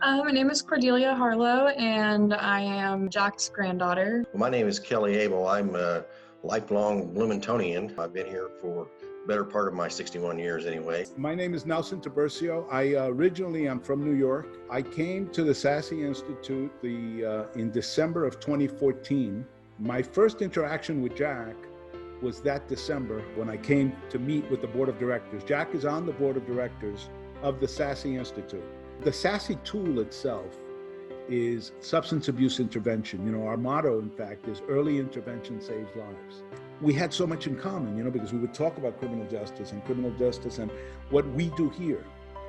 My name is Cordelia Harlow, and I am Jack's granddaughter. Well, my name is Kelly Abel. I'm a lifelong Bloomingtonian. I've been here for the better part of my 61 years anyway. My name is Nelson Tiburcio. I originally am from New York. I came to the Sassy Institute in December of 2014. My first interaction with Jack was that December when I came to meet with the board of directors. Jack is on the board of directors of the Sassy Institute. The Sassy tool itself is substance abuse intervention. You know, our motto, in fact, is early intervention saves lives. We had so much in common, you know, because we would talk about criminal justice and what we do here.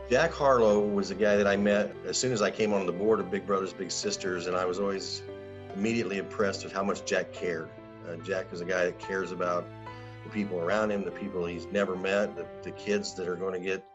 Jack Harlow was the guy that I met as soon as I came on the board of Big Brothers Big Sisters, and I was always immediately impressed with how much Jack cared. Jack is a guy that cares about the people around him, the people he's never met, the kids that are going to get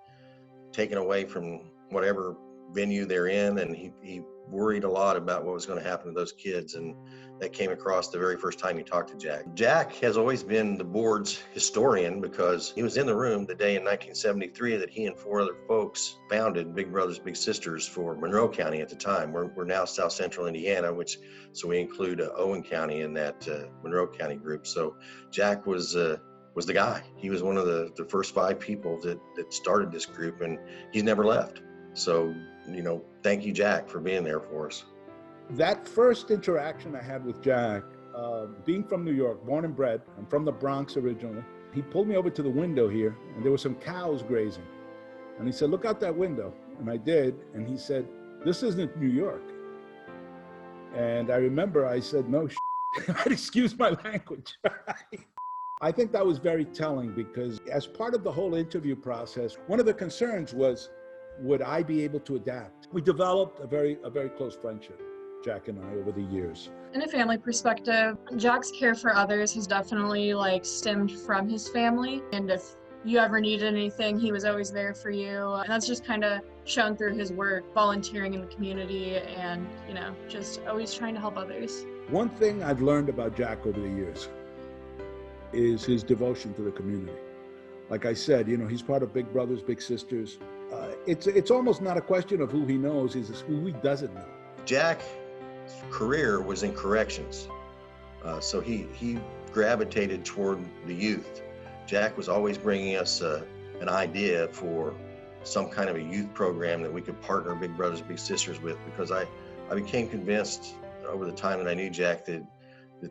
taken away from whatever venue they're in, and he worried a lot about what was going to happen to those kids, and that came across the very first time he talked to Jack. Jack has always been the board's historian because he was in the room the day in 1973 that he and four other folks founded Big Brothers Big Sisters for Monroe County at the time. We're now South Central Indiana, so we include Owen County in that Monroe County group. So Jack was the guy. He was one of the first five people that started this group, and he's never left. So, you know, thank you, Jack, for being there for us. That first interaction I had with Jack, being from New York, born and bred, I'm from the Bronx originally. He pulled me over to the window here, and there were some cows grazing. And he said, "Look out that window." And I did, and he said, "This isn't New York." And I remember I said, "No, excuse my language." I think that was very telling because as part of the whole interview process, one of the concerns was, would I be able to adapt? We developed a very close friendship, Jack and I, over the years. In a family perspective, Jack's care for others has definitely stemmed from his family. And if you ever needed anything, he was always there for you. And that's just kind of shown through his work, volunteering in the community and, you know, just always trying to help others. One thing I've learned about Jack over the years is his devotion to the community. Like I said, you know, he's part of Big Brothers Big Sisters. It's almost not a question of who he knows, it's who he doesn't know. Jack's career was in corrections, so he gravitated toward the youth. Jack was always bringing us an idea for some kind of a youth program that we could partner Big Brothers Big Sisters with, because I became convinced over the time that I knew Jack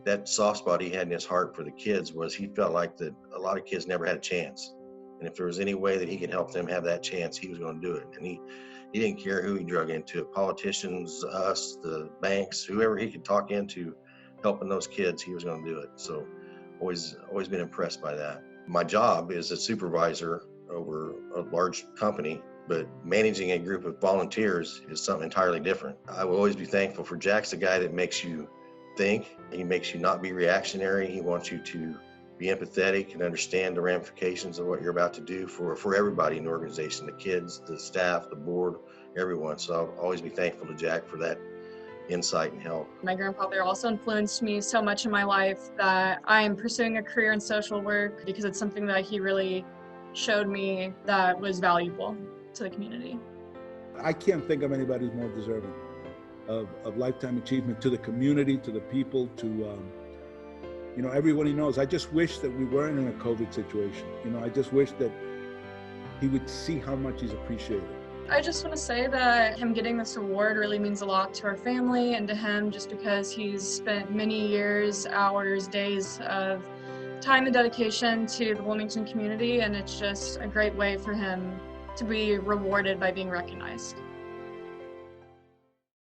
that soft spot he had in his heart for the kids was he felt like that a lot of kids never had a chance. And if there was any way that he could help them have that chance, he was going to do it. And he didn't care who he drug into it, politicians, us, the banks, whoever he could talk into helping those kids, he was going to do it. So always been impressed by that. My job is a supervisor over a large company, but managing a group of volunteers is something entirely different. I will always be thankful for Jack's the guy that makes you think. He makes you not be reactionary. He wants you to be empathetic and understand the ramifications of what you're about to do for everybody in the organization, the kids, the staff, the board, everyone. So I'll always be thankful to Jack for that insight and help. My grandfather also influenced me so much in my life that I am pursuing a career in social work because it's something that he really showed me that was valuable to the community. I can't think of anybody who's more deserving of lifetime achievement, to the community, to the people, to you know, everyone he knows. I just wish that we weren't in a COVID situation. You know, I just wish that he would see how much he's appreciated. I just want to say that him getting this award really means a lot to our family and to him, just because he's spent many years, hours, days of time and dedication to the Bloomington community, and it's just a great way for him to be rewarded by being recognized.